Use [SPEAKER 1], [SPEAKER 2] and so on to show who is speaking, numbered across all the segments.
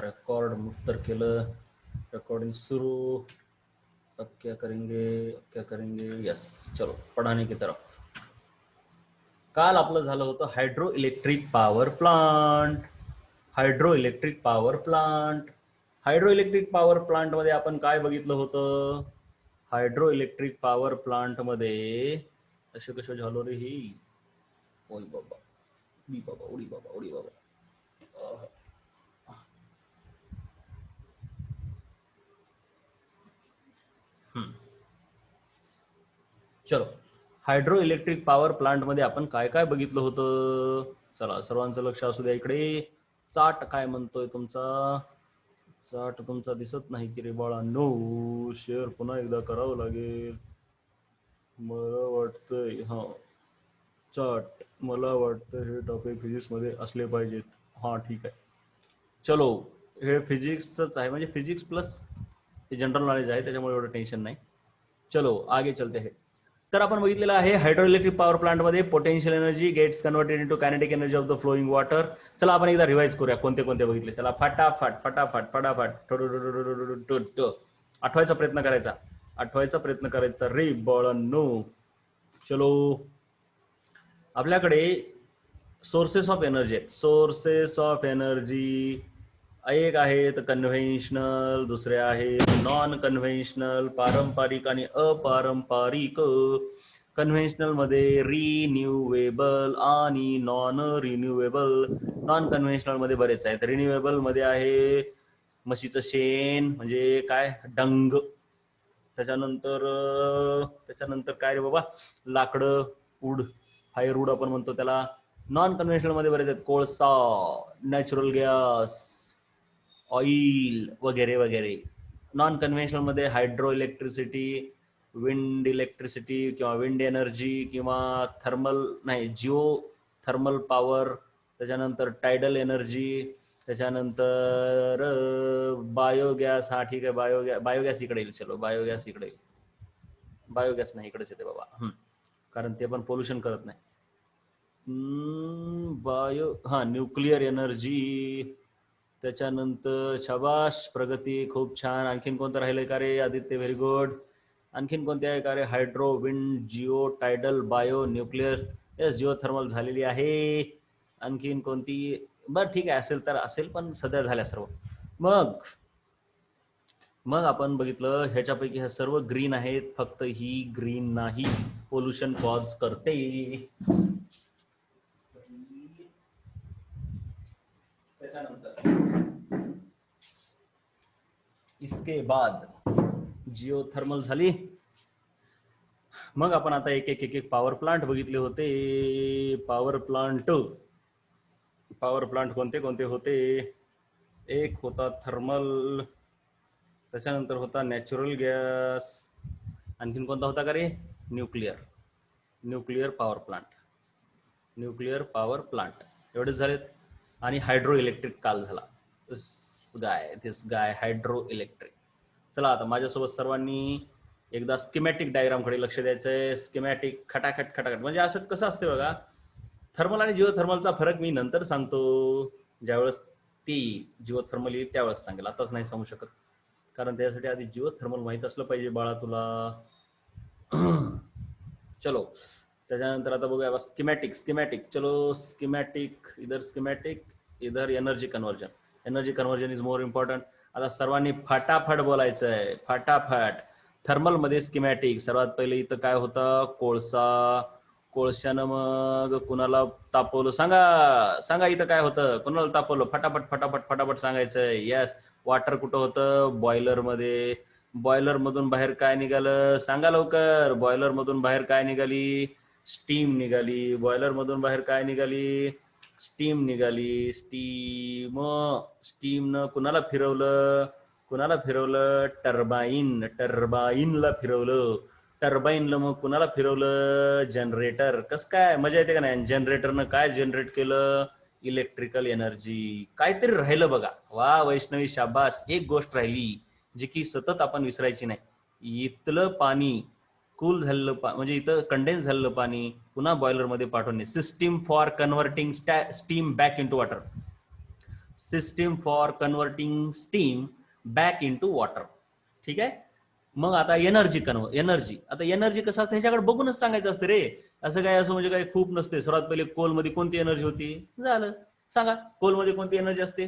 [SPEAKER 1] Record तर केलं, recording शुरू। अब क्या करेंगे, यस चलो पढ़ाने की तरफ। काल आपलं झालं होतं hydro electric power plant. Hydro electric power plant मध्ये आपण काय बघितलं होतं? हायड्रो इलेक्ट्रिक पॉवर प्लांट मध्ये असे कसे झालो रे ही, ओय बाबा उडी बाबा. चलो, हायड्रो इलेक्ट्रिक पॉवर प्लांट मध्ये आपण काय काय बघितलं होतं? चला सर्वांचं लक्ष असू द्या इकडे. चाट काय म्हणतोय तुमचा? चाट तुमचा दिसत नाही की रे बाळा. नो, शेअर पुन्हा एकदा करावं लागेल मला वाटतंय. हा चाट, मला वाटतं हे टॉपिक फिजिक्स मध्ये असले पाहिजेत. हा ठीक आहे, चलो हे फिजिक्सच आहे, म्हणजे फिजिक्स प्लस हे जनरल नॉलेज आहे, त्याच्यामुळे एवढं टेन्शन नाही. चलो आगे चलते हैं. तर आपण बघितलेलं आहे हायड्रो इलेक्ट्रिक पॉवर प्लांट मध्ये potential energy gets converted into kinetic energy of the flowing water. चला आपण एकदा रिवाइज करूया कोणते कोणते बघितले. चला फटाफट आठवायचा प्रयत्न करायचा रे बाळांनो. चलो, आपल्याकडे सोर्सेस ऑफ एनर्जी आहेत. सोर्सेस ऑफ एनर्जी एक आहेत कन्व्हेन्शनल, दुसरे आहेत नॉन कन्व्हेन्शनल, पारंपरिक आणि अपारंपरिक. कन्व्हेन्शनल मध्ये रिन्यूएबल आणि नॉन रिन्यूएबल. नॉन कन्व्हेन्शनल मध्ये बरेच आहेत. रिन्यूएबल मध्ये आहे म्हशीचं शेण, म्हणजे काय डंग. त्याच्यानंतर काय रे बाबा, लाकडं, वूड, फायरवूड आपण म्हणतो त्याला. नॉन कन्व्हेन्शनल मध्ये बरेच आहेत, कोळसा, नॅचरल गॅस, ऑइल वगैरे वगैरे. नॉन कन्व्हेन्शनल मध्ये हायड्रो इलेक्ट्रिसिटी, विंड इलेक्ट्रिसिटी किंवा विंड एनर्जी किंवा थर्मल नाही जिओ थर्मल पॉवर. त्याच्यानंतर टायडल एनर्जी. त्याच्यानंतर बायोगॅस. हा ठीक आहे, बायोगॅस इकडे येईल. चलो बायोगॅस इकडे येईल. बायोगॅस नाही इकडेच येते बाबा, कारण ते पण पोल्युशन करत नाही. Nuclear energy. त्याच्यानंतर शाबाश प्रगती, खूप छान. आणखीन कोणतं राहिलंय का रे आदित्य? Very good. आणखीन कोणते आहे का रे? Hydro, wind, geo, tidal, bio, nuclear. Yes, geo thermal झालेली आहे. आणखीन कोणती? बरं ठीक आहे, असेल तर असेल, पण सध्या झाल्या सर्व. मग आपण बघितलं ह्याच्यापैकी ह्या सर्व ग्रीन आहेत, फक्त ही ग्रीन नाही, पोल्युशन कॉज करते. त्याच्यानंतर इसके बाद जिओ थर्मल झाली. मग आपण आता एक एक पॉवर प्लांट बघितले होते. पॉवर प्लांट कोणते कोणते होते? एक होता थर्मल, त्याच्यानंतर होता नॅचरल गॅस, आणखीन कोणता होता का रे? Nuclear power plant. एवढेच झालेत. आणि हायड्रो इलेक्ट्रिक काल झाला. This guy hydro electric. चला आता माझ्यासोबत सर्वांनी एकदा स्कीमॅटिक डायग्राम कडे लक्ष द्यायचंय. स्कीमॅटिक खटाखट, म्हणजे असं कसं असते बघा, थर्मल आणि जिओ थर्मलचा फरक मी नंतर सांगतो, ज्यावेळेस ती जिओ थर्मल येईल त्यावेळेस सांगेल, आताच नाही सांगू शकत, कारण त्यासाठी आधी जिओ थर्मल माहित असलं पाहिजे बाळा तुला. चलो, त्याच्यानंतर आता बघूया स्कीमॅटिक. चलो स्कीमॅटिक, इधर energy conversion is more important. आता सर्वांनी फटाफट बोलायचं आहे, फटाफट. थर्मल मध्ये स्कीमॅटिक. सर्वात पहिले इथं काय होतं? कोळशानं मग कुणाला तापवलं? सांगा इथं काय होतं, कुणाला तापवलं? फटाफट सांगायचंय. यस, वॉटर कुठं होतं? बॉयलर मध्ये. बॉयलर मधून बाहेर काय निघालं? सांगा लवकर. बॉयलर मधून बाहेर काय निघाली? स्टीम निघाली. बॉयलर मधून बाहेर काय निघाली? स्टीम निघाली. स्टीमनं कुणाला फिरवलं? टर्बाईनला फिरवलं. टर्बाईनला मग कुणाला फिरवलं? जनरेटर. कसं काय, मजा येते का नाही? जनरेटरनं काय जनरेट केलं? Electrical energy. काहीतरी राहिलं बघा. वा वैष्णवी, शाबास. एक गोष्ट राहिली जी की सतत आपण विसरायची नाही. इथलं पाणी कूल झालेलं म्हणजे इथं कंडेन्स झालेलं पाणी पुन्हा बॉयलर मध्ये पाठवणे. System for converting steam back into water. System for converting steam back into water. ठीक आहे. मग आता एनर्जी आता एनर्जी कसं असतं ह्याच्याकडे बघूनच सांगायचं असतं रे. असं काय असं म्हणजे काही खूप नसते. सर्वात पहिले कोलमध्ये कोणती एनर्जी होती, झालं सांगा. कोलमध्ये कोणती एनर्जी असते,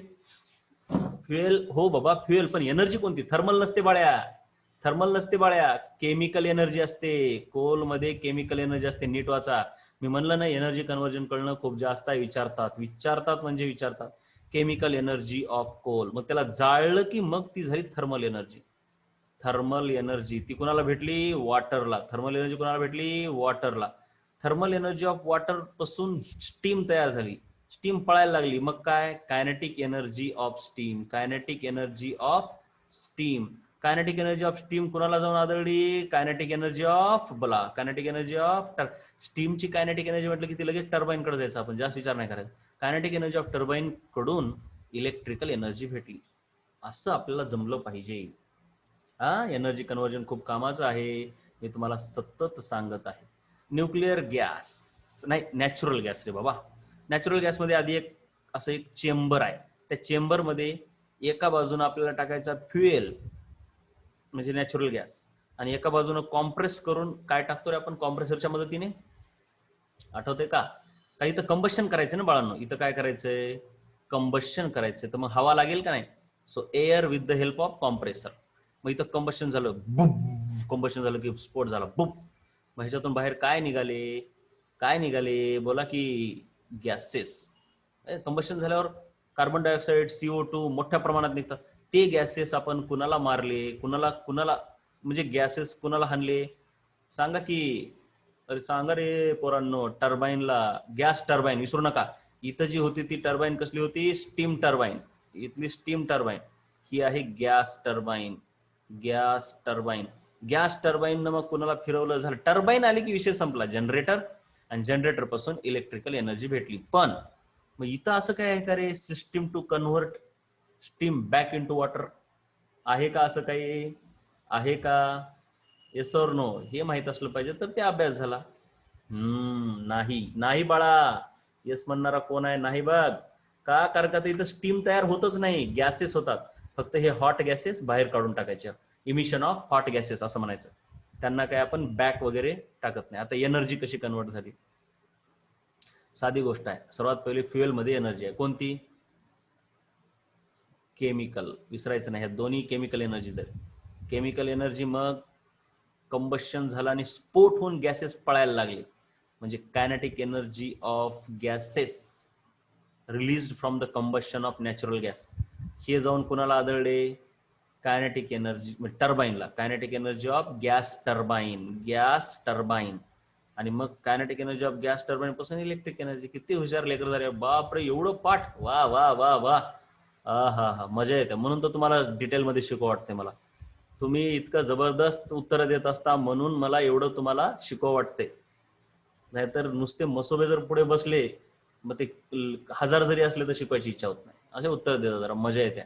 [SPEAKER 1] फ्युएल. हो बाबा फ्युएल, पण एनर्जी कोणती, थर्मल नसते बाळ्या, थर्मल नसते बाळ्या, केमिकल एनर्जी असते. कोलमध्ये केमिकल एनर्जी असते. नीट वाचा. मी म्हणलं ना एनर्जी कन्व्हर्जन करणं खूप जास्त आहे. विचारतात म्हणजे विचारतात. केमिकल एनर्जी ऑफ कोल, मग त्याला जाळलं की मग ती झाली थर्मल एनर्जी. थर्मल एनर्जी ती कुणाला भेटली, वॉटरला. थर्मल एनर्जी कुणाला भेटली, वॉटरला. थर्मल एनर्जी ऑफ वॉटर पासून स्टीम तयार झाली, स्टीम पळायला लागली, मग काय, kinetic energy of steam. Kinetic energy of steam. Kinetic energy of steam कुणाला जाऊन आदळली, कायनेटिक एनर्जी ऑफ, बोला, कायनेटिक एनर्जी ऑफ स्टीमची. कायनेटिक एनर्जी म्हटलं की ती लगेच टर्बाईन कडे जायचं, आपण जास्त विचार नाही करायचा. कायनेटिक एनर्जी ऑफ टर्बाईन कडून इलेक्ट्रिकल एनर्जी भेटली. असं आपल्याला जमलं पाहिजे. एनर्जी कन्व्हर्जन खूप कामाचं आहे, मी तुम्हाला सतत सांगत आहे. न्यूक्लिअर गॅस नाही, नॅचरल गॅस रे बाबा. नॅचरल गॅसमध्ये आधी असं एक चेंबर आहे. त्या चेंबरमध्ये एका बाजूने आपल्याला टाकायचा फ्युएल म्हणजे नॅचरल गॅस, आणि एका बाजूने कॉम्प्रेस करून काय टाकतो रे आपण कॉम्प्रेसरच्या मदतीने, आठवते का. काही इथं कंबशन करायचं ना बाळांनो, इथं काय करायचंय, कंबशन करायचंय, तर मग हवा लागेल का नाही. So air with the help of compressor. मग इथं कंबशन झालं, कंबशन झालं की स्फोट झाला, बुप. मग ह्याच्यातून बाहेर काय निघाले, बोला की गॅसेस. कंबशन झाल्यावर कार्बन डायऑक्साईड, CO2 मोठ्या प्रमाणात निघतात. ते गॅसेस आपण कुणाला मारले, कुणाला म्हणजे गॅसेस कुणाला हाणले, सांगा की. अरे सांगा रे पोरांनो, टर्बाईनला. गॅस टर्बाईन विसरू नका. इथं जी होती ती टर्बाईन कसली होती, स्टीम टर्बाईन. इथली स्टीम टर्बाईन, ही आहे gas turbine. Gas turbine. Gas turbine मग कुणाला फिरवलं, झालं टर्बाईन आली की विषय संपला. जनरेटर, आणि जनरेटर पासून इलेक्ट्रिकल एनर्जी भेटली. पण मग इथं असं काय आहे का रे, system to convert steam back into water, आहे का असं काही, आहे का. येस और नो, हे माहित असलं पाहिजे तर ते अभ्यास झाला. नाही बाळा. येस म्हणणारा कोण आहे, नाही बघ. का, कारण का इथं स्टीम तयार होतच नाही, गॅसेस होतात. फक्त हे हॉट गॅसेस बाहेर काढून टाकायचे, इमिशन ऑफ हॉट गॅसेस असं म्हणायचं. त्यांना काय आपण बॅक वगैरे टाकत नाही. आता एनर्जी कशी कन्वर्ट झाली, साधी गोष्ट आहे. सर्वात पहिले फ्युएल मध्ये एनर्जी आहे, कोणती, केमिकल. विसरायचं नाही, ह्या दोन्ही केमिकल एनर्जीज आहेत. केमिकल एनर्जी, मग कंबशन झालं आणि स्फोट होऊन गॅसेस पळायला लागले, म्हणजे kinetic energy of gases released from the combustion of natural gas. हे जाऊन कुणाला आदळले, कायनेटिक एनर्जी टर्बाईनला. Kinetic energy of gas turbine. आणि मग kinetic energy of gas turbine पासून इलेक्ट्रिक एनर्जी. किती हुशार लेकर झाले, बापरे एवढं पाठ, वा वा वा वा. हा मजा येते. म्हणून तर तुम्हाला डिटेलमध्ये शिकव वाटते मला. तुम्ही इतकं जबरदस्त उत्तर देत असता म्हणून मला एवढं तुम्हाला शिकव वाटते. नाहीतर नुसते मसोबे जर पुढे बसले, मग ते 1000 जरी असले तर शिकवायची इच्छा होत नाही. असे उत्तर देतात, जरा मजा येते.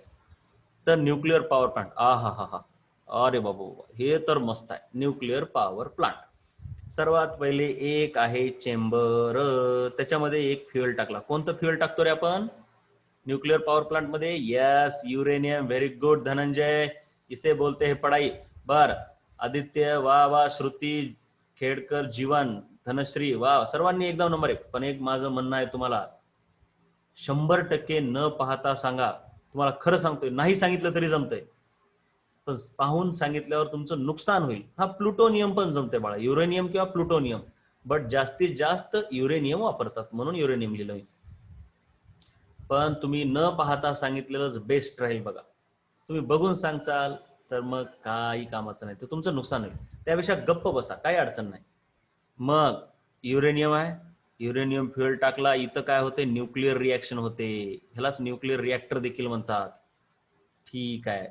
[SPEAKER 1] तर न्यूक्लिअर पॉवर प्लांट, हा, अरे बाबू हे तर मस्त आहे. न्यूक्लिअर पॉवर प्लांट, सर्वात पहिले एक आहे चेंबर, त्याच्यामध्ये एक फ्युएल टाकला. कोणतं फ्युएल टाकतो रे आपण न्यूक्लियर पावर प्लांट मध्ये, yes uranium. Very good Dhananjay, इसे बोलते हैं पढ़ाई. बर, आदित्य वा वा, श्रुती खेडकर, जीवन, धनश्री वा, सर्वांनी एकदम नंबर 1. पण एक माझं म्हणणं आहे तुम्हाला, 100% न पाहता सांगा. तुम्हाला खरं सांगतोय, नाही सांगितलं तरी जमतंय, पण पाहून सांगितल्यावर तुमचं नुकसान होईल. हा प्लुटोनियम पण जमते बाळा, युरेनियम किंवा प्लुटोनियम, बट जास्तीत जास्त युरेनियम वापरतात म्हणून युरेनियम लिहिलं. पण तुम्ही न पाहता सांगितलेलंच बेस्ट राहील बघा. तुम्ही बघून सांगचाल तर मग काही कामाचं नाही, तर तुमचं नुकसान होईल. त्यापेक्षा गप्प बसा, काही अडचण नाही. मग युरेनियम आहे, युरेनियम फ्युएल टाकला, इथं काय होते, न्यूक्लिअर रिॲक्शन होते. ह्यालाच न्यूक्लिअर रिॲक्टर देखील म्हणतात. ठीक आहे.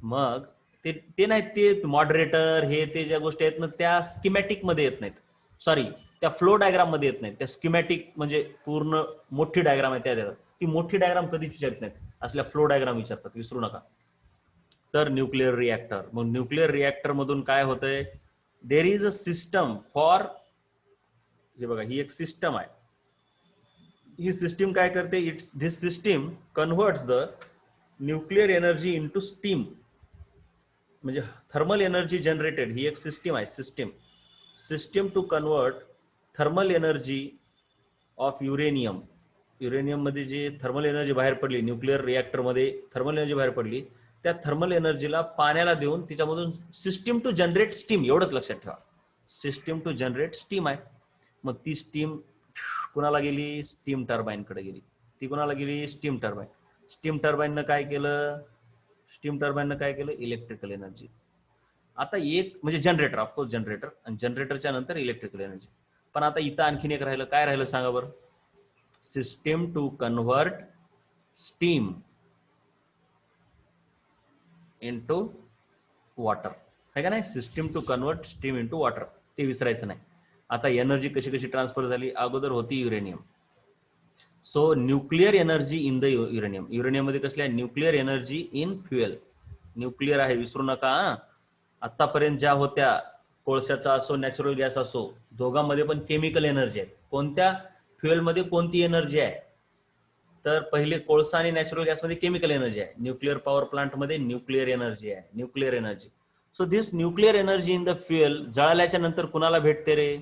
[SPEAKER 1] मग ते नाहीत, ते मॉडरेटर हे ते ज्या गोष्टी आहेत ना, त्या स्कीमॅटिक मध्ये येत नाहीत. सॉरी, त्या फ्लो डायग्राम मध्ये येत नाहीत. त्या स्कीमॅटिक म्हणजे पूर्ण मोठी डायग्राम आहे, त्या देतात. ती मोठी डायग्राम कधीच विचारत नाहीत, असल्या फ्लो डायग्राम विचारतात, विसरू नका. तर न्यूक्लिअर रिॲक्टर, मग न्यूक्लिअर रिॲक्टर मधून काय होतंय, there is a system for, हे बघा ही एक सिस्टम आहे. ही सिस्टीम काय करते, it's this system converts the nuclear energy into steam. म्हणजे थर्मल एनर्जी जनरेटेड ही एक सिस्टीम आहे. System to convert thermal energy of uranium. Uranium मध्ये जे थर्मल एनर्जी बाहेर पडली, न्यूक्लिअर रिॲक्टर मध्ये थर्मल एनर्जी बाहेर पडली, त्या थर्मल एनर्जीला पाण्याला देऊन तिच्यामधून सिस्टीम टू जनरेट स्टीम. एवढंच लक्षात ठेवा, सिस्टीम टू जनरेट स्टीम आहे. मग ती स्टीम कुणाला गेली, स्टीम टर्बाईन कडे गेली. ती कुणाला गेली, स्टीम टर्बाईन. स्टीम टर्बाईननं काय केलं, स्टीम टर्बाईननं काय केलं, इलेक्ट्रिकल एनर्जी. आता एक म्हणजे जनरेटर, ऑफकोर्स जनरेटर, आणि जनरेटरच्या नंतर इलेक्ट्रिकल एनर्जी. पण आता इथं आणखीन एक राहिलं, काय राहिलं सांगा बरं, system to convert steam into water, आहे का नाही, system to convert steam into water, ते विसरायचं नाही. आता एनर्जी कशी कशी ट्रान्सफर झाली, अगोदर होती uranium. So nuclear energy in the uranium. Uranium मध्ये कसल्या, nuclear energy in fuel. Nuclear आहे विसरू नका. आतापर्यंत ज्या होत्या, कोळशाचा असो नॅचरल गॅस असो, दोघांमध्ये पण केमिकल एनर्जी आहे. कोणत्या फ्युएलमध्ये कोणती एनर्जी आहे, तर पहिले कोळसा आणि नॅचरल गॅसमध्ये केमिकल एनर्जी आहे. न्यूक्लिअर पॉवर प्लांटमध्ये न्यूक्लिअर एनर्जी आहे, nuclear energy. So this nuclear energy in the fuel जळाल्याच्या नंतर कुणाला भेटते रे,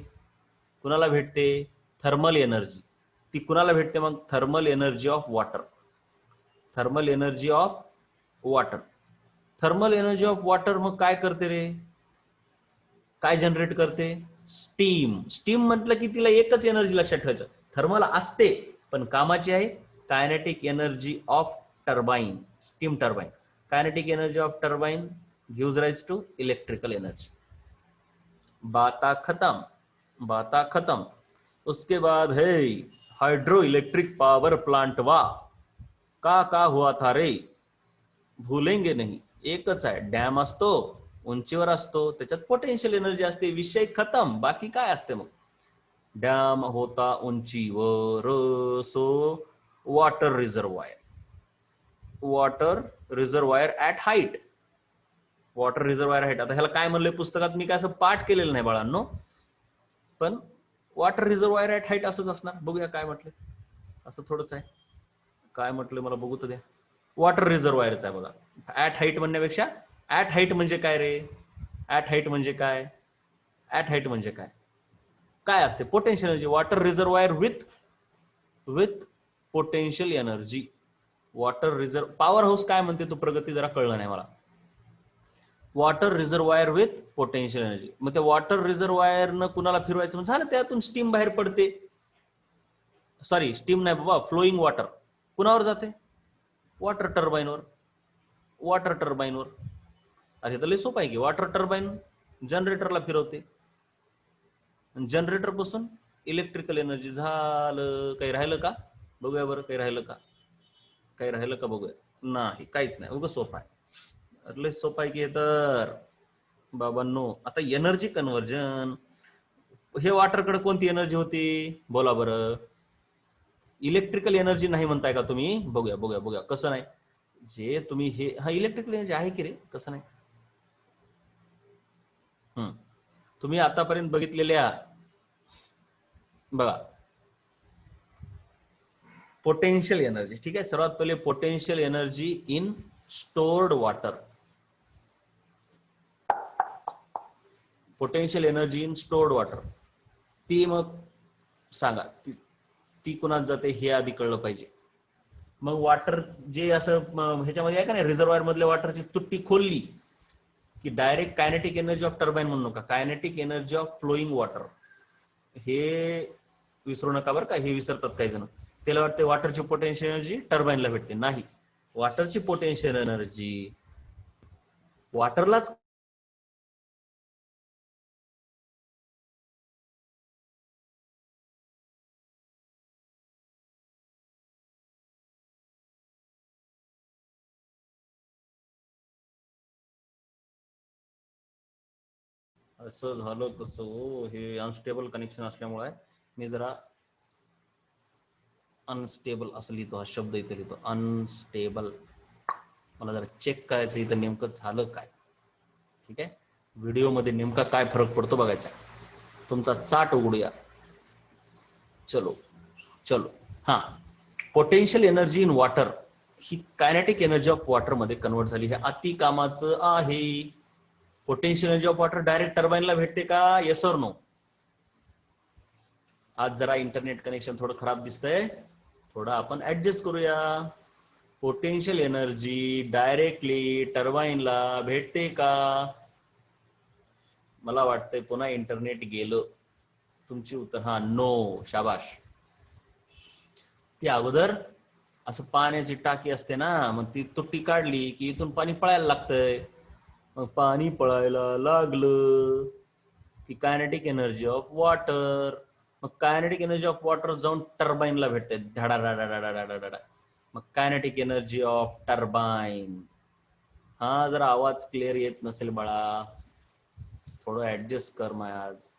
[SPEAKER 1] कुणाला भेटते, थर्मल एनर्जी. ती कुणाला भेटते मग, thermal energy of water. Thermal energy of water. Thermal energy of water मग काय करते रे, काय जनरेट करते, स्टीम. स्टीम म्हटलं की तिला एकच एनर्जी लक्षात ठेवायचं, थर्मल असते पण कामाची आहे, kinetic energy of turbine. Steam turbine, kinetic energy of turbine gives rise to electrical energy. बाता खत्म, बाता खत्म. उसके बाद है हाइड्रो इलेक्ट्रिक पावर प्लांट. वा का हुआ था रे, भूलेंगे नहीं. एकच आहे, डॅम असतो, उंचीवर असतो, त्याच्यात पोटेन्शियल एनर्जी असते, विषय खतम. बाकी काय असते मग, डॅम होता उंचीवर, so water reservoir. Water reservoir at height, water reservoir height. आता ह्याला काय म्हणलंय पुस्तकात, मी काय असं पाठ केलेलं नाही बाळांनो, पण वॉटर रिझर्वायर ऍट हाईट असंच असणार. बघूया काय म्हटलं, असं थोडंच आहे, काय म्हटलं मला बघू तर द्या. वॉटर रिझर्वायरच आहे बघा. ऍट हाईट म्हणण्यापेक्षा, ऍट हाईट म्हणजे काय रे, ऍट हाईट म्हणजे काय, ऍट हाईट म्हणजे काय, काय असते, potential energy. Water reservoir with potential energy. Water reserve, power house काय म्हणते तू प्रगती, जरा कळलं नाही मला. Water reservoir with potential energy. मग त्या वॉटर रिझर्वायरनं कुणाला फिरवायचं म्हणजे झालं, त्यातून स्टीम बाहेर पडते. सॉरी, स्टीम नाही बाबा, फ्लोईंग वॉटर कुणावर जाते, वॉटर टर्बाईनवर. वॉटर टर्बाईनवर, अरे तर लय सोपं आहे की, वॉटर टर्बाईन जनरेटरला फिरवते, जनरेटर पासून इलेक्ट्रिकल एनर्जी. झालं, काही राहिलं का बघूया बरं, काही राहिलं का, काही राहिलं का बघूया. नाही, काहीच नाही, उगाच सोपं आहे. अरे सोपं आहे की तर बाबांनो. आता एनर्जी कन्व्हर्जन, हे वॉटरकडे कोणती एनर्जी होती बोला बरं, इलेक्ट्रिकल एनर्जी नाही म्हणताय का तुम्ही, बघूया बघूया बघूया कसं नाही, जे तुम्ही हे, हा इलेक्ट्रिकल एनर्जी आहे की रे, कसं नाही. तुम्ही आतापर्यंत बघितलेल्या बघा, पोटेन्शियल एनर्जी, ठीक आहे. सर्वात पहिले potential energy in stored water. Potential energy in stored water, ती मग सांगा, ती कुणात जाते हे आधी कळलं पाहिजे. मग वॉटर जे असं ह्याच्यामध्ये आहे का नाही, रिझर्वायर मधल्या वॉटरची तुट्टी खोलली की direct kinetic energy of turbine म्हणू नका, kinetic energy of flowing water, हे विसरू नका बरं का. हे विसरतात काही जण, त्याला वाटते वॉटरची पोटेन्शियल एनर्जी टर्बाईनला भेटते. नाही, वॉटरची पोटेन्शियल एनर्जी वॉटरलाच असं झालं तसं. हे अनस्टेबल कनेक्शन असल्यामुळे मी जरा अनस्टेबल असं लिहितो, हा शब्द इथे लिहितो अनस्टेबल. मला जरा चेक करायचं इथं नेमकं झालं काय, ठीक आहे. व्हिडिओमध्ये नेमका काय फरक पडतो बघायचा. तुमचा चार्ट उघडूया, चलो चलो. हा, पोटेन्शियल एनर्जी इन वॉटर ही कायनेटिक एनर्जी ऑफ वॉटर मध्ये कन्वर्ट झाली. हे अति कामाचं आहे. Potential energy of water direct टर्बाईनला भेटते का? Yes or no? आज जरा इंटरनेट कनेक्शन थोडं खराब दिसतंय, थोडं आपण ऍडजस्ट करूया. पोटेन्शियल एनर्जी डायरेक्टली टर्बाईनला भेटते का? मला वाटतंय पुन्हा इंटरनेट गेलं. तुमची उत्तर हा, नो. शाबाश. ती अगोदर असं पाण्याची टाकी असते ना, मग ती तुट्टी काढली की इथून पाणी पळायला लागतंय. मग पाणी पळायला लागलं की कायनेटिक एनर्जी ऑफ वॉटर. मग कायनेटिक एनर्जी ऑफ वॉटर जाऊन टर्बाईनला भेटते, धडा. मग कायनेटिक एनर्जी ऑफ टर्बाईन. हा, जरा आवाज क्लिअर येत नसेल बाळा, थोडं ऍडजस्ट कर आज.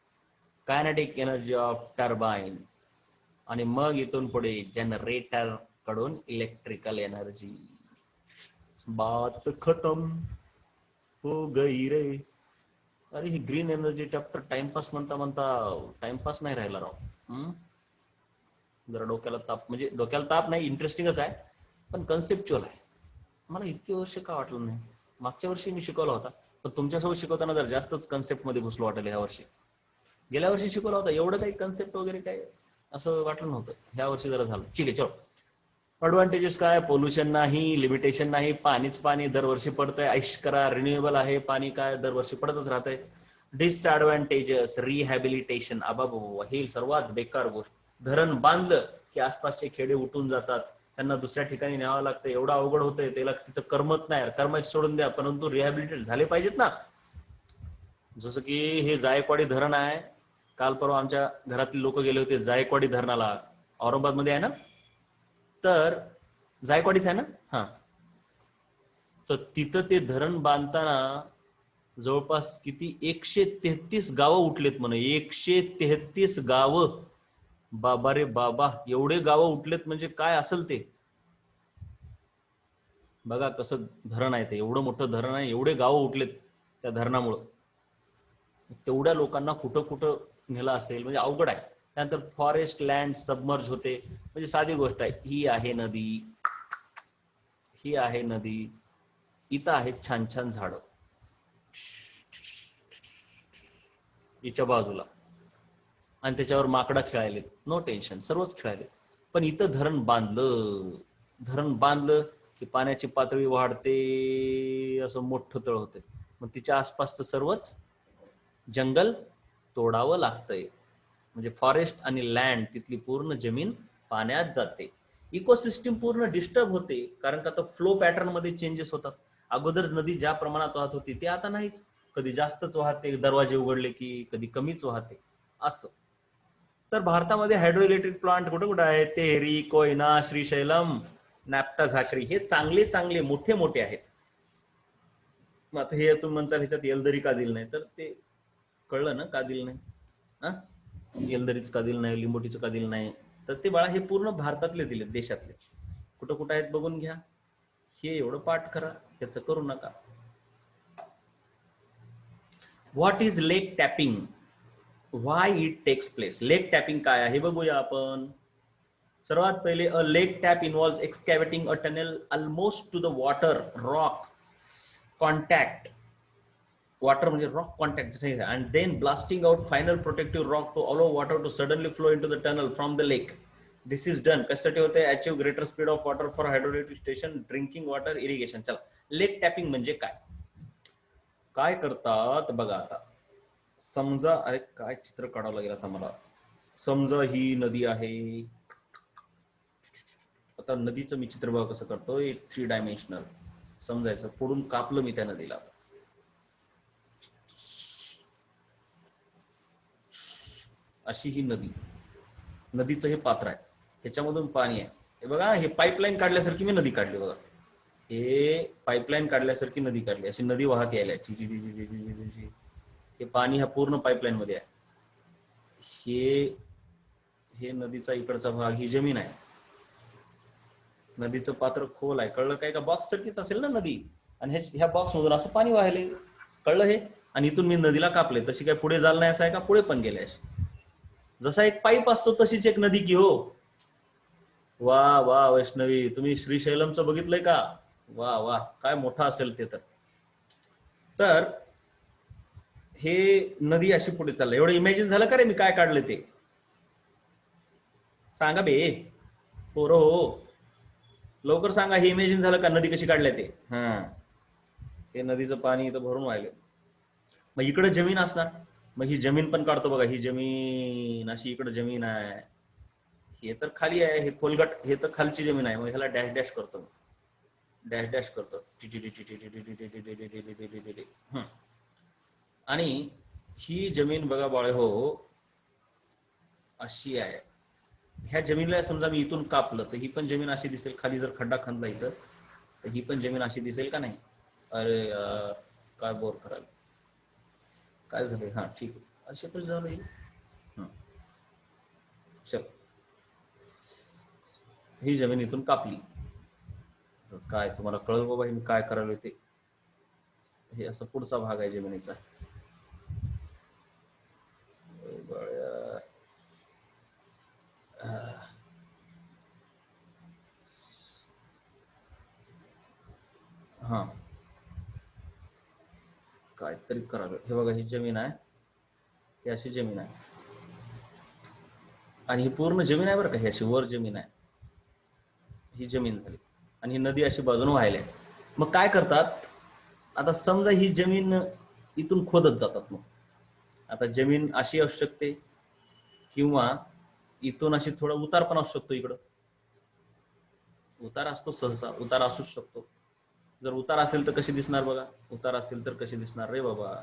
[SPEAKER 1] कायनेटिक एनर्जी ऑफ टर्बाईन आणि मग इथून पुढे जनरेटर कडून इलेक्ट्रिकल एनर्जी. बात खतम हो गई रे. अरे ही ग्रीन एनर्जी चॅप्टर टाइमपास म्हणता टाइमपास नाही राहिला राव. जरा डोक्याला ताप, म्हणजे डोक्याला ताप नाही, इंटरेस्टिंगच आहे पण कन्सेप्च्युअल आहे. मला इतकी वर्ष का वाटलं नाही? मागच्या वर्षी मी शिकवला होता, पण तुमच्यासोबत शिकवताना जर जास्तच कन्सेप्ट मध्ये घुसलो वाटेल ह्या वर्षी. गेल्या वर्षी शिकवला होता, एवढं काही कन्सेप्ट वगैरे काय असं वाटलं नव्हतं. ह्या वर्षी जरा झालं. ठीक आहे, चलो. ऍडव्हान्टेजेस काय? पोल्युशन नाही, लिमिटेशन नाही, पाणीच पाणी दरवर्षी पडतंय, ऐश करा, रिन्युएबल आहे पाणी, काय दरवर्षी पडतच राहतंय. Disadvantages, rehabilitation. आबाबा, ही सर्वात बेकार गोष्ट. धरण बांधलं की आसपासचे खेडे उठून जातात, त्यांना दुसऱ्या ठिकाणी न्यावं लागतं, एवढं अवघड होतंय, त्याला तिथं करमत नाही. कर्माच सोडून द्या, परंतु रिहॅबिलिटेट झाले पाहिजेत ना. जसं की हे जायकवाडी धरण आहे, काल परवा आमच्या घरातले लोक गेले होते जायकवाडी धरणाला, औरंगाबाद मध्ये आहे ना. तर जायकवाडीच आहे ना. हा, तर तिथं ते धरण बांधताना जवळपास किती 133 गावं उठलेत म्हणे. 133 गावं. बाबा रे बाबा, एवढे गावं उठलेत म्हणजे काय असेल ते. बघा कसं धरण आहे ते, एवढं मोठं धरण आहे, एवढे गावं उठलेत त्या धरणामुळं. तेवढ्या लोकांना कुठं कुठं नेलं असेल म्हणजे अवघड आहे. त्यानंतर फॉरेस्ट लँड सबमर्ज होते, म्हणजे साधी गोष्ट आहे. ही आहे नदी, ही आहे नदी, इथं आहेत छान छान झाडं हिच्या बाजूला, आणि त्याच्यावर माकडा खेळायले, नो टेन्शन, सर्वच खेळायले. पण इथं धरण बांधलं की पाण्याची पातळी वाढते, असं मोठं तळ होते. मग तिच्या आसपासचं सर्वच जंगल तोडावं लागतंय. म्हणजे फॉरेस्ट आणि लँड, तिथली पूर्ण जमीन पाण्यात जाते. इकोसिस्टीम पूर्ण डिस्टर्ब होते, कारण का तर फ्लो पॅटर्न मध्ये चेंजेस होतात. अगोदर नदी ज्या प्रमाणात वाहत होती ते आता नाहीच. कधी जास्तच वाहते, दरवाजे उघडले की, कधी कमीच वाहते, असं. तर भारतामध्ये हायड्रो इलेक्ट्रिक प्लांट कुठे कुठे आहेत? तेहरी, कोयना, श्रीशैलम, नाप्ता, झाकरी, हे चांगले चांगले मोठे मोठे आहेत. मग आता हे तुम्ही म्हणता ह्याच्यात येलदरी का दिलं नाही, तर ते कळलं ना का दिलं नाही. हा, येलदरीच का दिलं नाही, लिंबोटीचं का दिलं नाही, तर ते बाळा हे पूर्ण भारतातले दिले, देशातले. कुठं कुठं आहेत बघून घ्या. हे एवढं पाठ करा, त्याचं करू नका. What is lake tapping, why it takes place. Lake tapping काय आहे बघूया आपण. सर्वात पहिले, a lake tap involves excavating a tunnel almost to the water rock contact. water म्हणजे rock contact, and then blasting out final protective rock to allow water to suddenly flow into the tunnel from the lake. This is done कशासाठी होते? achieve greater speed of water for hydroelectric station, drinking water, irrigation. चला, लेक tapping म्हणजे काय करतात बघा. आता समजा, अरे काय चित्र काढावं लागेल आता मला. समजा ही नदी आहे. आता नदीचं मी चित्र बघा कसं करतोय, 3 डायमेन्शनल समजायचं. पुढून कापलं मी त्या नदीला, अशी ही नदी, नदीचं हे पात्र आहे, ह्याच्यामधून पाणी आहे. हे बघा, हे पाईपलाईन काढल्यासारखी मी नदी काढली बघा. हे पाईपलाईन काढल्यासारखी नदी काढली, अशी नदी वाहत यायला. हे पाणी ह्या पूर्ण पाईपलाईन मध्ये आहे. हे नदीचा इकडचा भाग, ही जमीन आहे. नदीचं पात्र खोल आहे, कळलं काय? का बॉक्स सारखीच असेल ना नदी, आणि ह्या बॉक्स मधून असं पाणी वाहिले, कळलं हे? आणि इथून मी नदीला कापले, तशी काय पुढे झालं नाही असं आहे का? पुढे पण गेले. जसा एक पाईप असतो तशीच एक नदी की हो. वा वा वैष्णवी, तुम्ही श्रीशैलमचं बघितलंय का? वा वा, काय मोठा असेल ते तर. तर हे नदी अशी पुढे चाललं. एवढं इमॅजिन झालं का रे मी काय काढलं ते? सांगा बे पोरं हो, लवकर सांगा. हे इमॅजिन झालं का नदी कशी काढल्या ते? हा, हे नदीचं पाणी इथं भरून व्हायलं. मग इकडे जमीन असणार. मग ही जमीन पण काढतो बघा. ही जमीन अशी, इकडे जमीन आहे. हे तर खाली आहे, हे खोलगट, हे तर खालची जमीन आहे. मग ह्याला डॅश डॅश करतो, डॅश डॅश करतो. आणि ही जमीन बघा बाळे हो, अशी आहे. ह्या जमिनीला समजा मी इथून कापलं तर ही पण जमीन अशी दिसेल. खाली जर खड्डा खणला इथं तर ही पण जमीन अशी दिसेल का नाही? अरे यार, काय बोर करायला, काय झालंय? हा ठीक आहे, असे पण झालंय. चल, ही जमीन इथून कापली. काय तुम्हाला कळलं बाबा मी काय करायला ते? हे असं पुढचा भाग आहे जमिनीचा. हा, काहीतरी करावं. हे बघा, ही जमीन आहे, ही अशी जमीन आहे, आणि ही पूर्ण जमीन आहे बरं का. ही अशी वर जमीन आहे, ही जमीन झाली, आणि ही नदी अशी बाजूने व्हायला आहे. मग काय करतात आता? समजा ही जमीन इथून खोदत जातात. मग आता जमीन अशी असू शकते, किंवा इथून अशी थोडा उतार पण असू शकतो. इकडं उतार असतो, सहसा उतार असूच शकतो. जर उतार असेल तर कशी दिसणार बघा? उतार असेल तर कशी दिसणार रे बाबा?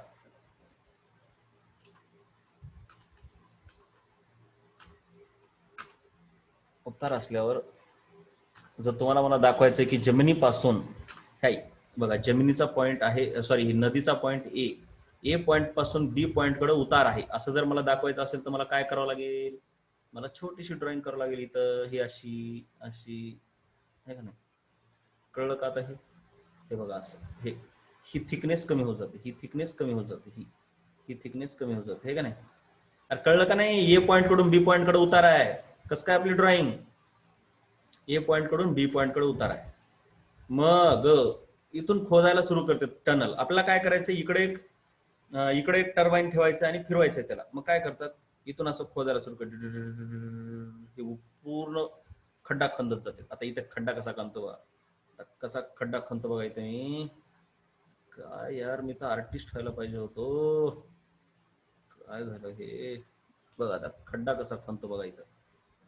[SPEAKER 1] उतार असल्यावर जर तुम्हाला मला दाखवायचं की जमिनीपासून काय बघा, जमिनीचा पॉइंट आहे, सॉरी ही नदीचा पॉइंट ए पॉइंट पासून बी पॉइंट कडे उतार आहे, असं जर मला दाखवायचं असेल तर मला काय करावं लागेल? मला छोटीशी ड्रॉइंग करावं लागेल इथं. ही अशी अशी आहे का नाही? कळलं का आता? हे बघा असं, ही थिकनेस कमी होत जाते, ही थिकनेस कमी होत जाते, ही थिकनेस कमी होत जाते, हे का नाही? अरे कळलं का नाही? ए पॉइंट कडून बी पॉइंट कडे उतार आहे. कसं काय आपली ड्रॉइंग? ए पॉइंट कडून बी पॉइंट कडे उतार आहे. मग इथून खोदायला सुरू करते टनल. आपल्याला काय करायचं? इकडे एक टर्बाईन ठेवायचं आणि फिरवायचं त्याला. मग काय करतात? इथून असं खोदायला सुरू करते, पूर्ण खड्डा खंदत जाते. आता इथे खड्डा कसा खणतो बघा, कसा खड्डा खणतो बघा इथे मी. काय यार, मी तर आर्टिस्ट व्हायला पाहिजे होतो. काय झालं हे? बघा आता खड्डा कसा खणतो बघा इथं.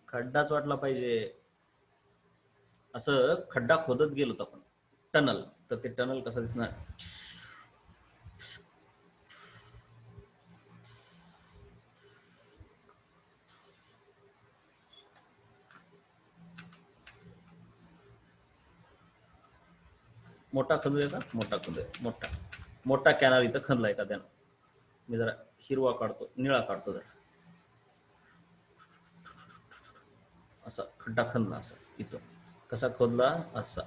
[SPEAKER 1] खड्डाच वाटला पाहिजे. असं खड्डा खोदत गेलो आपण, टनल. तर ते टनल कसं दिसणार? मोठा खंदूया का? मोठा खंदूया, मोठा मोठा कॅनल इथं खणलाय का त्यानं? मी जरा हिरवा काढतो, निळा काढतो जरा. असा खड्डा खणला, असा इथं कसा खोदला? असा.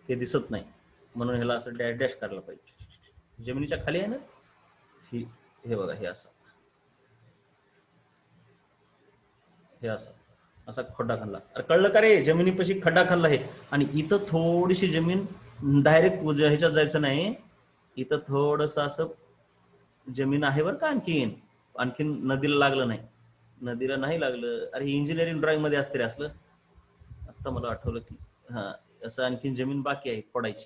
[SPEAKER 1] ते दिसत नाही, म्हणून ह्याला असं डॅश डॅश करायला पाहिजे. जमिनीच्या खाली आहे ना ही. हे बघा, हे असं, हे असं असा खड्डा खणला. अरे कळलं का रे? जमिनीपाशी खड्डा खणला हे. आणि इथं थोडीशी जमीन, डायरेक्ट ह्याच्यात जायचं नाही. इथं थोडस असं जमीन आहे बरं का. आणखीन नदीला लागलं नाही, नदीला नाही लागलं. अरे इंजिनिअरिंग ड्रॉइंग मध्ये असते रे असलं. आता मला आठवलं की हा, असं आणखीन जमीन बाकी आहे फोडायची.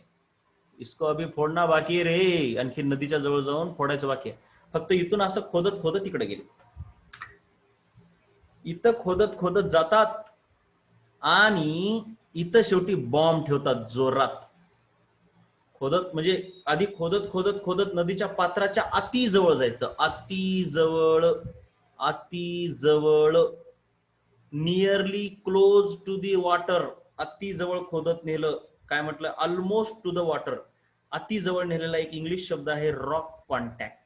[SPEAKER 1] इसको अभी फोडणं बाकी आहे रे. आणखी नदीच्या जवळ जाऊन फोडायचं बाकी आहे. फक्त इथून असं खोदत खोदत इकडे गेले. इथं खोदत खोदत जातात आणि इथं शेवटी बॉम्ब ठेवतात जोरात. खोदत म्हणजे आधी खोदत खोदत खोदत नदीच्या पात्राच्या अति जवळ जायचं. अति जवळ, अति जवळ, nearly close to the water. अति जवळ खोदत नेलं. काय म्हटलं? Almost to the water. अति जवळ नेलेला एक इंग्लिश शब्द आहे रॉक कॉन्टॅक्ट.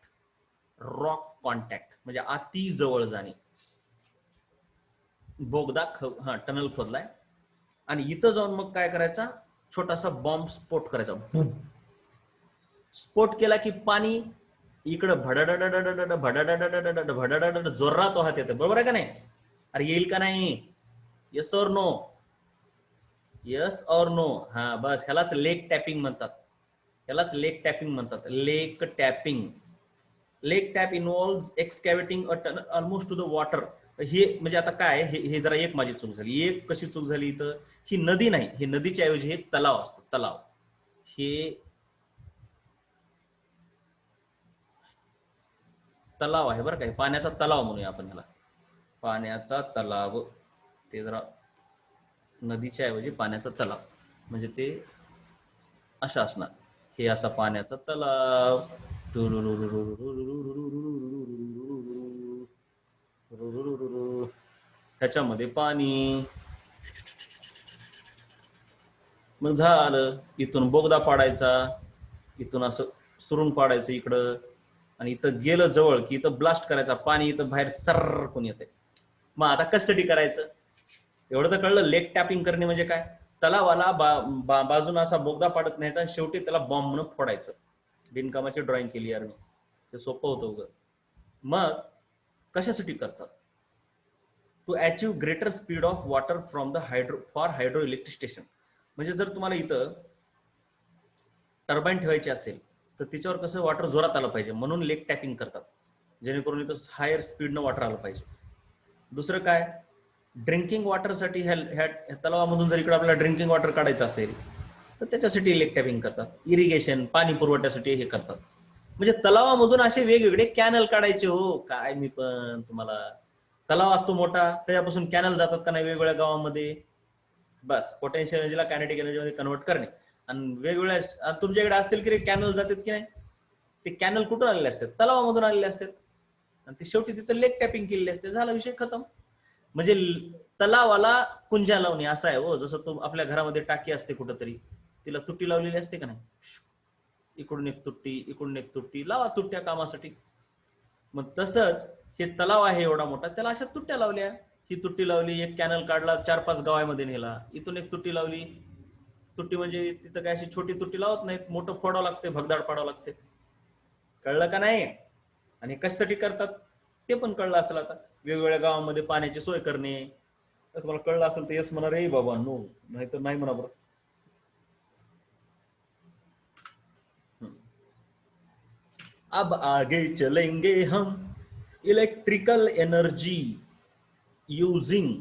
[SPEAKER 1] रॉक कॉन्टॅक्ट म्हणजे अति जवळ जाणे. बोगदा टनल खोदलाय, आणि इथं जाऊन मग काय करायचा? छोटासा बॉम्ब स्फोट करायचा. स्फोट केला की पाणी इकडं भडाडड भडाडड भडाडड जोरात वाहत येतं, बरोबर आहे का नाही? अरे येईल का नाही? येस और नो? यस और नो? हा बस, ह्यालाच लेक टॅपिंग म्हणतात. ह्यालाच लेक टॅपिंग म्हणतात. Lake tapping. Lake tap involves excavating a tunnel almost to the water. हे म्हणजे आता काय, हे जरा एक माझी चूक झाली. एक कशी चूक झाली इथं? ही नदी नाही, हे नदीच्या ऐवजी हे तलाव असतो. तलाव. हे तलाव आहे बरं का, पाण्याचा तलाव म्हणूया आपण ह्याला. पाण्याचा तलाव. ते जरा नदीच्या ऐवजी पाण्याचा तलाव म्हणजे ते असं असणार. हे असा पाण्याचा तलाव. त्याच्यामध्ये पाणी. मग झालं, इथून बोगदा पाडायचा, इथून असं सुरून पाडायचं इकडं, आणि इथं गेलं जवळ की इथं ब्लास्ट करायचा, पाणी इथं बाहेर सर्रकून येते. मग आता कशासाठी करायचं? एवढं तर कळलं. लेक टॅपिंग करणे म्हणजे काय? तलावाला बाजून असा बोगदा पाडत न्यायचा आणि शेवटी त्याला बॉम्बनं फोडायचं. बिनकामाची ड्रॉइंग केली यार मी, ते सोपं होतं उगं. मग कशासाठी करतात? To achieve greater speed of water from the hydro electric station. म्हणजे जर तुम्हाला इथं टर्बाईन ठेवायची असेल तर तिच्यावर कसं वॉटर जोरात आलं पाहिजे, म्हणून लेक टॅपिंग करतात, जेणेकरून इथं हायर स्पीडनं वॉटर आलं पाहिजे. दुसरं काय? ड्रिंकिंग वॉटरसाठी ह्या तलावामधून जर इकडे आपल्याला ड्रिंकिंग वॉटर काढायचं असेल तर त्याच्यासाठी लेक टॅपिंग करतात. इरिगेशन, पाणी पुरवठ्यासाठी हे करतात. म्हणजे तलावामधून असे वेगवेगळे कॅनल काढायचे. हो काय, मी पण तुम्हाला, तलाव असतो मोठा, त्याच्यापासून कॅनल जातात का नाही वेगवेगळ्या गावांमध्ये. बस, पोटेन्शियल एनर्जीला कायनेटिक एनर्जीमध्ये कन्वर्ट करणे. आणि वेगवेगळ्या तुमच्याकडे असतील की कॅनल जातात की नाही, ते कॅनल कुठून आलेले असतात? तलावामधून आलेले असतात. आणि ते शेवटी तिथं लेक टॅपिंग केलेले असते. झाला विषय खतम. म्हणजे तलावाला कुंजा लावणे असं आहे. हो, जसं तो आपल्या घरामध्ये टाकी असते कुठंतरी, तिला तुट्टी लावलेली असते का नाही, इकडून एक तुट्टी, इकडून एक तुट्टी, लावा तुट्ट्या कामासाठी. मग तसंच हे तलाव आहे एवढा मोठा, त्याला अशा तुट्ट्या लावल्या. ही तुट्टी लावली, एक कॅनल काढला, 4-5 गावामध्ये नेला, इथून एक तुट्टी लावली. तुट्टी म्हणजे तिथं काय अशी छोटी तुट्टी लावत नाहीत, मोठं फोडावं लागते, भगदाड पाडावं लागते. कळलं का नाही? आणि कशासाठी करतात ते पण कळलं असेल आता. वेगवेगळ्या गावांमध्ये पाण्याची सोय करणे. तुम्हाला कळलं असेल तर येस म्हणा रे बाबा, नो नाही तर नाही म्हणा बरं. अब आगे चलेंगे हम electrical energy using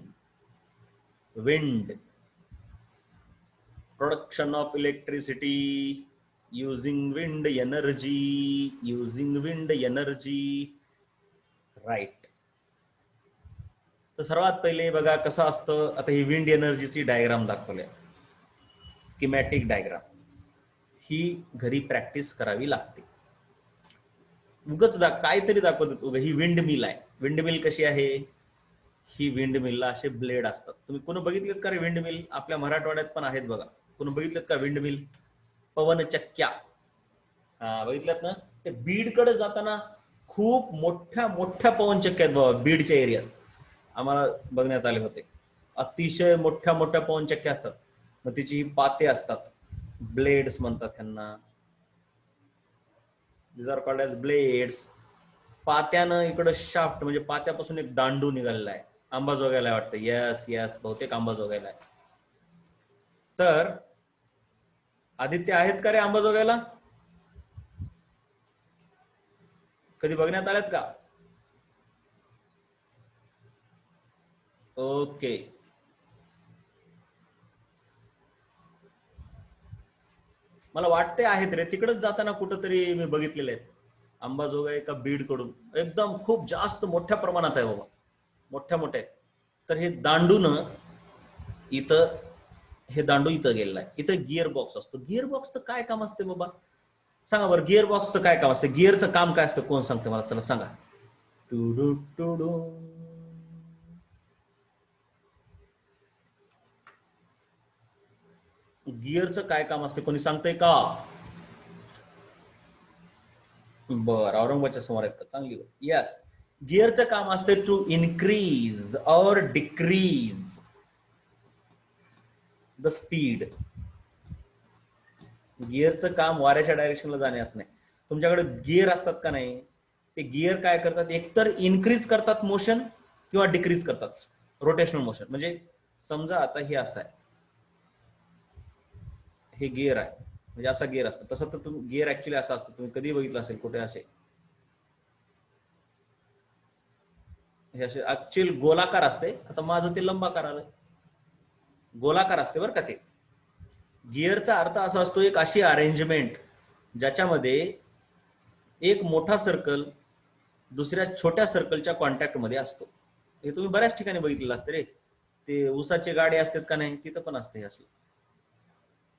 [SPEAKER 1] wind. Production of electricity using wind energy. Using wind energy. Right. तर सर्वात पहिले बघा कसं असतं. आता ही विंड एनर्जीची डायग्राम दाखवल्या, स्कीमॅटिक डायग्राम. ही घरी प्रॅक्टिस करावी लागते. उगच काहीतरी दाखवत उगा. ही विंड मिल आहे. विंड मिल कशी आहे? ही विंड मिलला असे ब्लेड असतात. तुम्ही कोण बघितलेत का रे विंड मिल? आपल्या मराठवाड्यात पण आहेत बघा. कोण बघितलेत का विंड मिल? पवन चक्क्या. हा, बघितल्यात ना? ते बीडकडे जाताना खूप मोठ्या मोठ्या पवन चक्क्या आहेत बाबा. बीडच्या एरियात आम्हाला बघण्यात आले होते. अतिशय मोठ्या मोठ्या पवन चक्क्या असतात. मग तिची पाते असतात, ब्लेड्स म्हणतात त्यांना. these are called as blades. पात्यानं इकडं शाफ्ट म्हणजे पात्यापासून एक दांडू निघालेला आहे. अंबाजोगाईला वाटतं. यस यस, बहुतेक अंबाजोगाईला आहे. तर आदित्य आहेत का रे अंबाजोगाईला? कधी बघण्यात आल्यात का? ओके. मला वाटते आहेत रे, तिकडेच जाताना कुठंतरी मी बघितलेले आहेत. अंबाजोगाई का बीड कडून एकदम खूप जास्त मोठ्या प्रमाणात आहे बाबा, मोठ्या मोठ्या. तर हे दांडून इथं, हे दांडू इथं गेलेला आहे. इथं गिअर बॉक्स असतो. गिअर बॉक्सचं काय काम असते बाबा? सांगा बरं, गिअर बॉक्सचं काय काम असतं? गिअरचं काम काय असतं? कोण सांगते मला? चला सांगा. टुडू टुडू. गिअरचं काय काम असते? कोणी सांगतंय का? बरं, औरंगाबादच्या समोर आहेत का? चांगली. यस, गिअरचं काम असते टू इनक्रीज और डिक्रीज द स्पीड. गिअरचं काम वाऱ्याच्या डायरेक्शनला जाणे असं नाही. तुमच्याकडे गिअर असतात का नाही, ते गिअर काय करतात, एकतर इन्क्रीज करतात मोशन किंवा डिक्रीज करतात रोटेशनल मोशन. म्हणजे समजा आता हे असं आहे, हे गिअर आहे, म्हणजे असा गिअर असतो. तसं तर गिअर ऍक्च्युली असा असतो, तुम्ही कधी बघितलं असेल कुठे असे, हे असे ऍक्च्युअल गोलाकार असते. आता माझं ते लंबाकार आलं, गोलाकार असते बरं का ते. गिअरचा अर्थ असा असतो, एक अशी अरेंजमेंट ज्याच्यामध्ये एक मोठा सर्कल दुसऱ्या छोट्या सर्कलच्या कॉन्टॅक्ट मध्ये असतो. हे तुम्ही बऱ्याच ठिकाणी बघितलेलं असतं रे. ते ऊसाचे गाडे असतात का नाही, तिथं पण असते असं.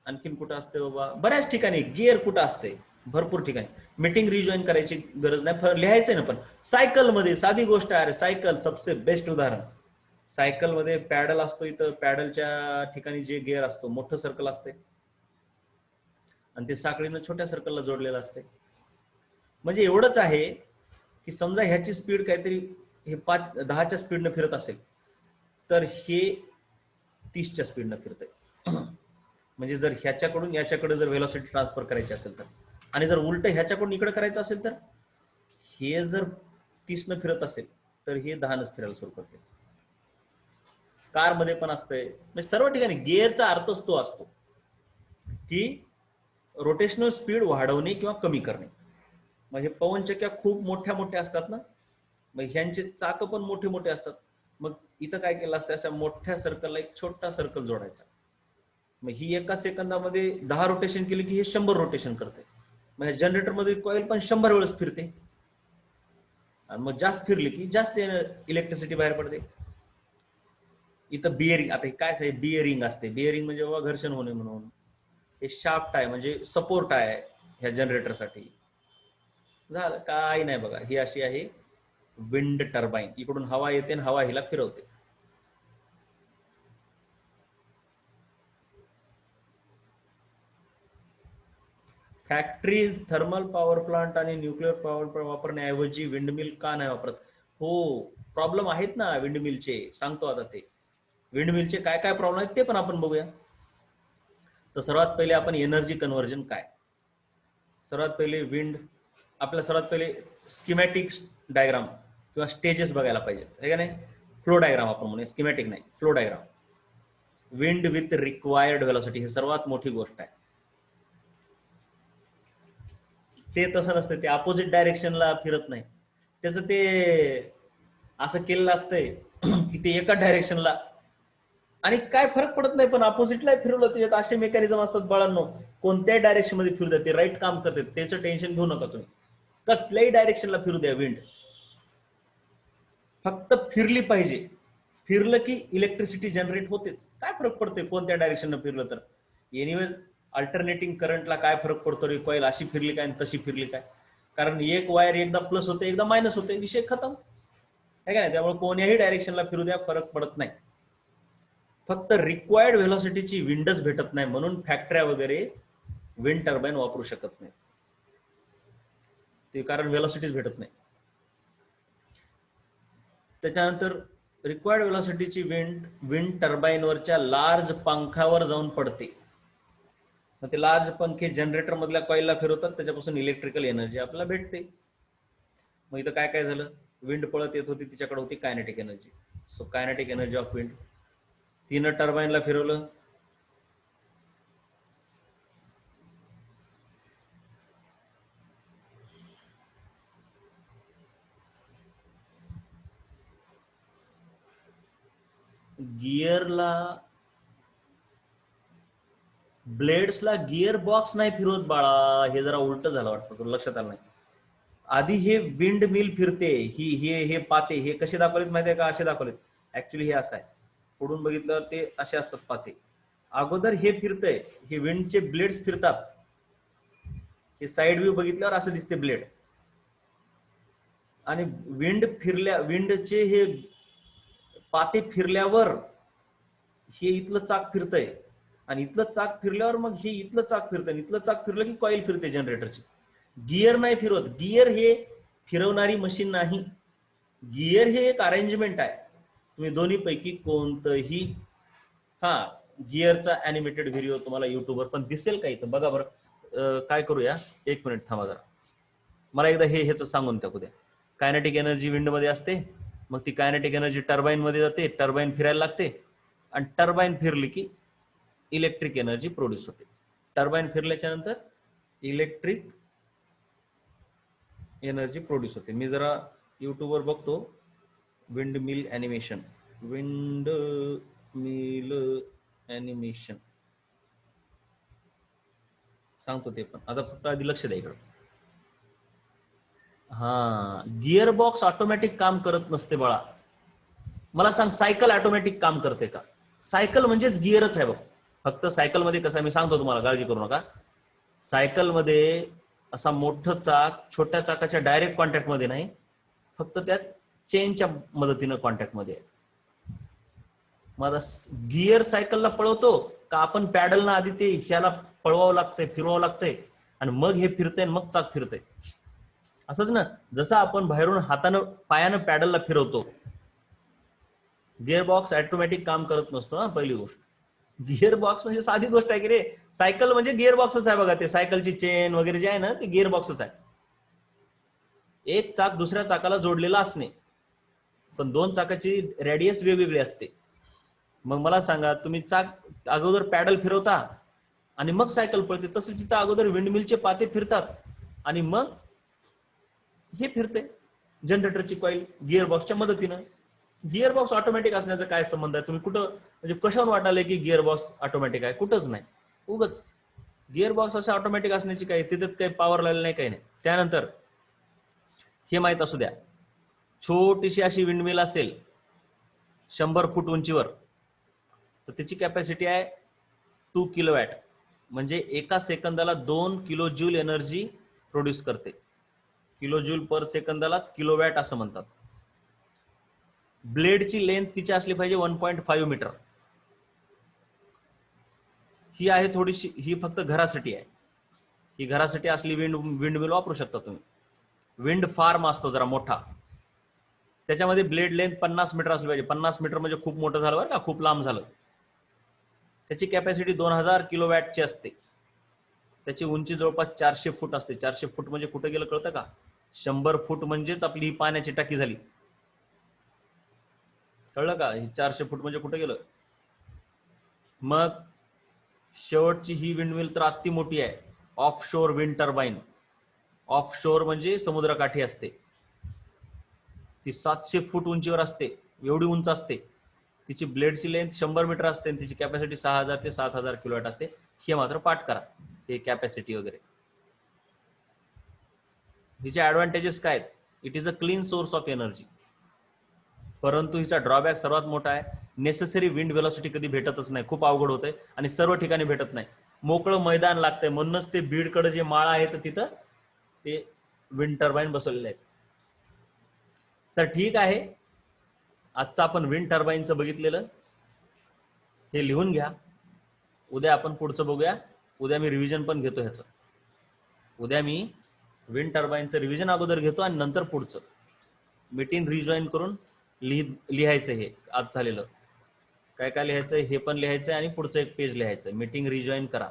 [SPEAKER 1] आणखीन कुठं असते बाबा, बऱ्याच ठिकाणी गिअर कुठं असते, भरपूर ठिकाणी. मीटिंग रिजॉईन करायची गरज नाही, लिहायचंय ना. पण सायकल मध्ये साधी गोष्ट आहे, सायकल सबसे बेस्ट उदाहरण. सायकल मध्ये पॅडल असतो, इथं पॅडलच्या ठिकाणी जे गिअर असतो मोठं सर्कल असते आणि ते साखळीनं छोट्या सर्कलला जोडलेलं असते. म्हणजे एवढंच आहे की समजा ह्याची स्पीड काहीतरी हे 10च्या स्पीडनं फिरत असेल, तर हे 30च्या स्पीडनं फिरतंय. म्हणजे जर ह्याच्याकडून याच्याकडे जर व्हेलॉसिटी ट्रान्सफर करायची असेल तर, आणि जर उलट ह्याच्याकडून इकडे करायचं असेल तर, हे जर 30नं फिरत असेल तर हे 10नच फिरायला सुरू करते. कार मध्ये पण असतंय, म्हणजे सर्व ठिकाणी गिअरचा अर्थच तो असतो की रोटेशनल स्पीड वाढवणे किंवा कमी करणे. म्हणजे पवनचक्क्या खूप मोठ्या मोठ्या असतात ना, मग ह्यांचे चाक पण मोठे मोठे असतात. मग इथं काय केलं असतं, अशा मोठ्या सर्कलला एक छोटा सर्कल जोडायचा. मग ही एका सेकंदामध्ये 10 रोटेशन केली की हे 100 रोटेशन करते. म्हणजे जनरेटर मध्ये कॉईल पण 100 वेळेस फिरते, आणि मग जास्त फिरली की जास्त इलेक्ट्रिसिटी बाहेर पडते. इथं बिअरिंग, आता काय बिअरिंग असते, बिअरिंग म्हणजे बाबा घर्षण होणे म्हणून. हे शाफ्ट आहे, म्हणजे सपोर्ट आहे ह्या जनरेटरसाठी. झालं काय नाही बघा. ही अशी आहे विंड टर्बाईन. इकडून हवा येते आणि हवा हिला फिरवते. फॅक्टरीज थर्मल पॉवर प्लांट आणि न्यूक्लिअर पॉवर वापरण्याऐवजी विंडमिल का नाही वापरत? हो, प्रॉब्लेम आहेत ना विंडमिलचे, सांगतो आता. ते विंडमिलचे काय काय प्रॉब्लेम आहेत ते पण आपण बघूया. तर सर्वात पहिले आपण एनर्जी कन्व्हर्जन काय. सर्वात पहिले आपल्याला सर्वात पहिले स्कीमॅटिक डायग्राम किंवा स्टेजेस बघायला पाहिजे, आहे का नाही. फ्लो डायग्राम आपण म्हणूया, स्कीमॅटिक नाही, flow diagram. Wind with required velocity, ही सर्वात मोठी गोष्ट आहे. ते तसं नसतं, ते अपोजिट डायरेक्शनला फिरत नाही. त्याचं ते असं केलेलं असतंय की ते एका डायरेक्शनला, आणि काय फरक पडत नाही. पण अपोजिटला फिरवलं, त्याच्यात असे मेकॅनिझम असतात बाळांनो, कोणत्याही डायरेक्शन मध्ये फिरू द्या, ते राईट काम करते. त्याचं टेन्शन घेऊ नका तुम्ही. कसल्याही डायरेक्शनला फिरू द्या विंड, फक्त फिरली पाहिजे. फिरलं की इलेक्ट्रिसिटी जनरेट होतेच. काय फरक पडतोय कोणत्या डायरेक्शनला फिरलं तर. एनिवेज अल्टरनेटिंग करंटला काय फरक पडतो रे, कॉईल अशी फिरली काय तशी फिरली काय. कारण एक वायर एकदा प्लस होते एकदा मायनस होते, विषय खतम, आहे का नाही. त्यामुळे कोणत्याही डायरेक्शनला फिरू द्या, फरक पडत नाही. फक्त रिक्वायर्ड व्हेलॉसिटीची विंडच भेटत नाही, म्हणून फॅक्टऱ्या वगैरे विंड टर्बाईन वापरू शकत नाही, ते कारण व्हेलॉसिटीच भेटत नाही. त्याच्यानंतर रिक्वायर्ड व्हेलॉसिटीची विंड टर्बाईनवरच्या लार्ज पंखावर जाऊन पडते. मग ते लार्ज पंखे जनरेटर मधल्या कॉईलला फिरवतात, त्याच्यापासून इलेक्ट्रिकल एनर्जी आपल्याला भेटते. मग इथं काय काय झालं, विंड पळत येत होती, तिच्याकडे होती kinetic energy. So kinetic energy of wind. तिनं टर्बाईनला फिरवलं, गिअरला ब्लेड्सला गिअर बॉक्स नाही फिरवत बाळा. हे जरा उलट झालं वाटतं, तुला लक्षात आलं नाही. आधी हे विंड मिल फिरते, हे पाते, हे कसे दाखवलेत माहिती आहे का, असे दाखवलेत. ऍक्च्युली हे असं आहे, पुढून बघितल्यावर ते असे असतात पाते. अगोदर हे फिरतंय, हे विंडचे ब्लेड्स फिरतात. हे साइड व्ह्यू बघितल्यावर असं दिसते ब्लेड. आणि विंडचे हे पाते फिरल्यावर हे इथलं चाक फिरतंय, आणि इथलं चाक फिरल्यावर मग हे इथलं चाक फिरतंय, इथलं चाक फिरलं की कॉईल फिरते जनरेटरची. गिअर नाही फिरवत. गिअर हे फिरवणारी मशीन नाही. गिअर हे एक अरेंजमेंट आहे. तुम्ही दोन्ही पैकी कोणतंही, हा गिअरचा अॅनिमेटेड व्हिडिओ तुम्हाला युट्यूबवर पण दिसेल का, इथं बघा बरं. काय करूया, एक मिनिट थांबा जरा, मला एकदा ह्याचं सांगून टाकू द्या. कायनेटिक एनर्जी विंड मध्ये असते, मग ती कायनेटिक एनर्जी टर्बाईन मध्ये जाते, टर्बाईन फिरायला लागते, आणि टर्बाईन फिरली की इलेक्ट्रिक एनर्जी प्रोड्यूस होते. टर्बाईन फिरल्याच्या नंतर इलेक्ट्रिक एनर्जी प्रोड्यूस होते. मी जरा युट्यूबवर बघतो wind mill animation, wind mill animation सांगतो ते पण. आता फक्त आधी लक्ष द्या इकडं. हा, गिअर बॉक्स ऑटोमॅटिक काम करत नसते बाळा. मला सांग, सायकल ऑटोमॅटिक काम करते का? सायकल म्हणजेच गिअरच आहे बघ. फक्त सायकल मध्ये कसं, मी सांगतो तुम्हाला, काळजी करू नका. सायकल मध्ये असा मोठं चाक छोट्या चाकाच्या डायरेक्ट कॉन्टॅक्ट मध्ये नाही, फक्त त्यात चेनच्या मदतीनं कॉन्टॅक्ट मध्ये आहे. मग गिअर सायकलला पळवतो का आपण पॅडलना आधी ते ह्याला पळवावं लागतंय, फिरवावं लागतंय, आणि मग हे फिरतंय, मग चाक फिरतंय. असंच ना, जसं आपण बाहेरून हातानं पायानं पॅडलला फिरवतो, गिअर बॉक्स ऑटोमॅटिक काम करत नसतो ना. पहिली गोष्ट, गिअर बॉक्स म्हणजे साधी गोष्ट आहे की रे. सायकल म्हणजे गिअर बॉक्सच आहे बघा. ते सायकलची चेन वगैरे जे आहे ना, ते गिअर बॉक्सच आहे. एक चाक दुसऱ्या चाकाला जोडलेला असणे, पण दोन चाकाची रेडियस वेगवेगळी असते. मग मला सांगा, तुम्ही चाक अगोदर पॅडल फिरवता आणि मग सायकल पळते, तसं तिथं अगोदर विंडमिलचे पाते फिरतात आणि मग हे फिरते जनरेटरची कॉईल गिअर बॉक्सच्या मदतीनं. गिअर बॉक्स ऑटोमॅटिक असण्याचा काय संबंध आहे? तुम्ही कुठं म्हणजे कशावर वाटायला की गिअर बॉक्स ऑटोमॅटिक आहे? कुठंच नाही. उगच गिअर बॉक्स असं ऑटोमॅटिक असण्याची काही, तिथं काही पॉवर लावलेली नाही, काही नाही. त्यानंतर हे माहित असू द्या, छोटीशी अशी विंडमिल असेल 100 फूट उंचीवर, तर त्याची कॅपॅसिटी आहे 2 किलोवॅट, म्हणजे एका सेकंदाला 2 किलो ज्यूल एनर्जी प्रोड्यूस करते. किलो ज्यूल पर सेकंदालाच किलोवॅट असं म्हणतात. ब्लेडची लेंथ तिची असली पाहिजे 1.5 मीटर. ही आहे थोडीशी, ही फक्त घरासाठी आहे. ही घरासाठी असली विंडमिल वापरू शकता तुम्ही. विंड फार्म असतो जरा मोठा, त्याच्यामध्ये ब्लेड लेंथ 50 मीटर असली पाहिजे. 50 मीटर म्हणजे खूप मोठं झालं बरं का, खूप लांब झालं. त्याची कॅपॅसिटी 2000 किलोवॅटची असते. त्याची उंची जवळपास 400 फूट असते. 400 फूट म्हणजे कुठे गेलं कळतं का? 100 फूट म्हणजेच आपली पाण्याची टाकी झाली. कळलं का? ही 400 फूट म्हणजे कुठे गेलं. मग शेवटची ही विंडमिल तर अति मोठी आहे, ऑफशोर विंड टर्बाईन. ऑफशोर म्हणजे समुद्रकाठी असते. ती 700 फूट उंचीवर असते, एवढी उंच असते. तिची ब्लेडची लेंथ 100 मीटर असते आणि तिची कॅपॅसिटी 6000 ते 7000 किलोवॅट असते. हे मात्र पाठ करा, हे कॅपॅसिटी वगैरे. हिचे ऍडव्हान्टेजेस काय आहेत? It is a clean source of energy. परंतु हिचा ड्रॉबॅक सर्वात मोठा आहे, नेसेसरी विंड व्हेलॉसिटी कधी भेटतच नाही. खूप अवघड होतंय आणि सर्व ठिकाणी भेटत नाही. मोकळं मैदान लागतंय. म्हणूनच ते बीडकडे जे माळा आहे तर तिथं ते विंड टर्बाईन बसवलेले आहेत. तर ठीक आहे, आजचं आपण विंड टर्बाईनचं बघितलेलं, हे लिहून घ्या. उद्या आपण पुढचं बघूया. उद्या मी रिव्हिजन पण घेतो ह्याचं. उद्या मी विंड टर्बाईनचं रिव्हिजन अगोदर घेतो आणि नंतर पुढचं मीटिंग रिजॉईन करून लिहायचं. हे आज झालेलं काय काय लिहायचं हे पण लिहायचं आणि पुढचं एक पेज लिहायचं. मीटिंग रिजॉईन करा.